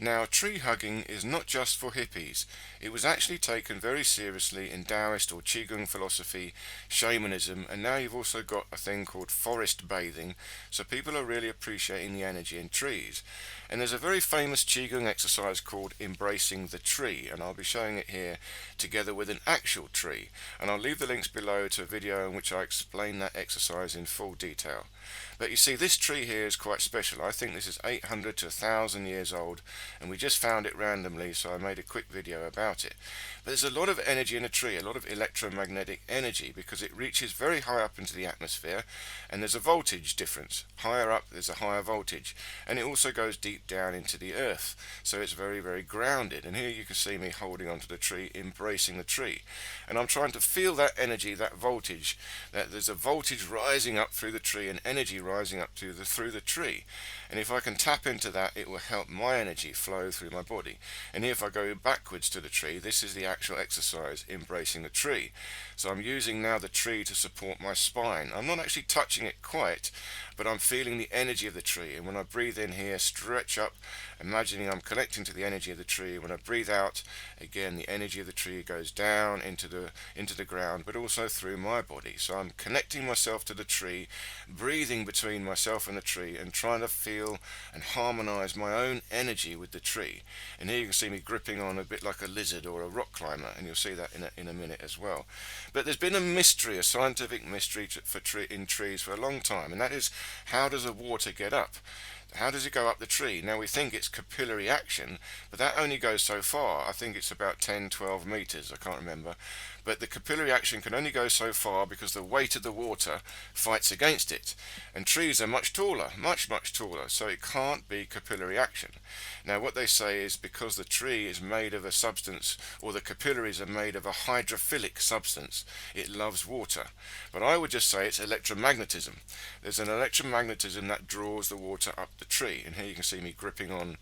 Now, tree hugging is not just for hippies. It was actually taken very seriously in Taoist or Qi Gong philosophy, shamanism, and now you've also got a thing called forest bathing, so people are really appreciating the energy in trees. And there's a very famous Qi Gong exercise called embracing the tree, and I'll be showing it here together with an actual tree. And I'll leave the links below to a video in which I explain that exercise in full detail. But you see, this tree here is quite special. I think this is 800 to 1,000 years old, and we just found it randomly, so I made a quick video about it. But there's a lot of energy in a tree, a lot of electromagnetic energy, because it reaches very high up into the atmosphere, and there's a voltage difference. Higher up there's a higher voltage, and it also goes deep down into the earth, so it's very, very grounded. And here you can see me holding onto the tree, embracing the tree, and I'm trying to feel that energy, that voltage, that there's a voltage rising up through the tree and energy rising up through the tree. And if I can tap into that, it will help my energy flow through my body. And here, if I go backwards to the tree, this is the actual exercise, embracing the tree. So I'm using now the tree to support my spine. I'm not actually touching it quite, but I'm feeling the energy of the tree. And when I breathe in here, stretch up, imagining I'm connecting to the energy of the tree. When I breathe out, again, the energy of the tree goes down into the ground, but also through my body. So I'm connecting myself to the tree, breathing between myself and the tree, and trying to feel and harmonize my own energy with the tree. And here you can see me gripping on a bit like a lizard or a rock climber, and you'll see that in a minute as well. But there's been a mystery, a scientific mystery in trees for a long time, and that is, how does the water get up? How does it go up the tree? Now, we think it's capillary action, but that only goes so far. I think it's about 10, 12 meters, I can't remember. But the capillary action can only go so far because the weight of the water fights against it. And trees are much taller, much, much taller, so it can't be capillary action. Now, what they say is because the tree is made of a substance, or the capillaries are made of a hydrophilic substance, it loves water. But I would just say it's electromagnetism. There's an electromagnetism that draws the water up the tree, and here you can see me gripping on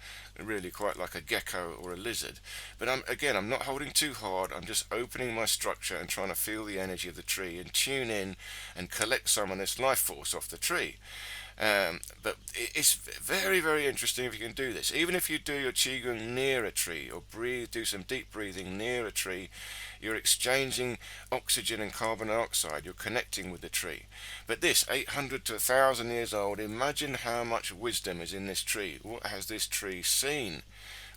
really quite like a gecko or a lizard. But I'm not holding too hard. I'm just opening my structure and trying to feel the energy of the tree and tune in and collect some of this life force off the tree. But it's very, very interesting if you can do this. Even if you do your Qigong near a tree, or do some deep breathing near a tree, you're exchanging oxygen and carbon dioxide, you're connecting with the tree. But this, 800 to 1,000 years old, imagine how much wisdom is in this tree. What has this tree seen?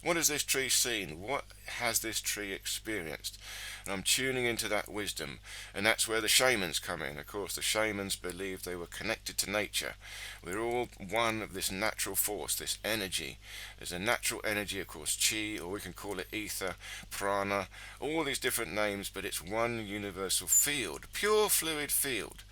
What has this tree seen? What has this tree experienced? And I'm tuning into that wisdom, and that's where the shamans come in. Of course, the shamans believed they were connected to nature. We're all one of this natural force, this energy. There's a natural energy, of course, Qi, or we can call it ether, prana, all these different names, but it's one universal field, pure fluid field.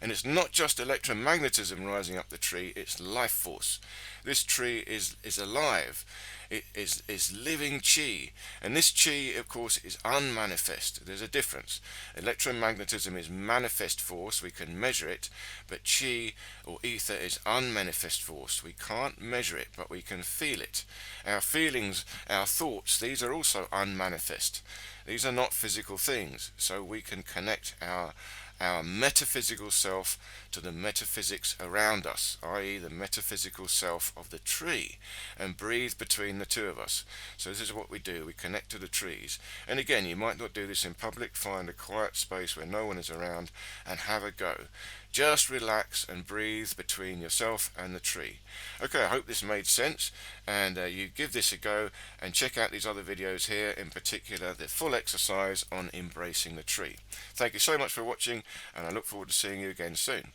And it's not just electromagnetism rising up the tree, it's life force. This tree is alive. It is living Qi, and this Qi, of course, is unmanifest. There's a difference. Electromagnetism is manifest force, we can measure it, but Qi or ether is unmanifest force. We can't measure it, but we can feel it. Our feelings, our thoughts, these are also unmanifest. These are not physical things, so we can connect our metaphysical self to the metaphysics around us, i.e. the metaphysical self of the tree, and breathe between the two of us. So this is what we do, we connect to the trees. And again, you might not do this in public, find a quiet space where no one is around and have a go. Just relax and breathe between yourself and the tree. Okay, I hope this made sense, and you give this a go and check out these other videos here, in particular the full exercise on embracing the tree. Thank you so much for watching, and I look forward to seeing you again soon.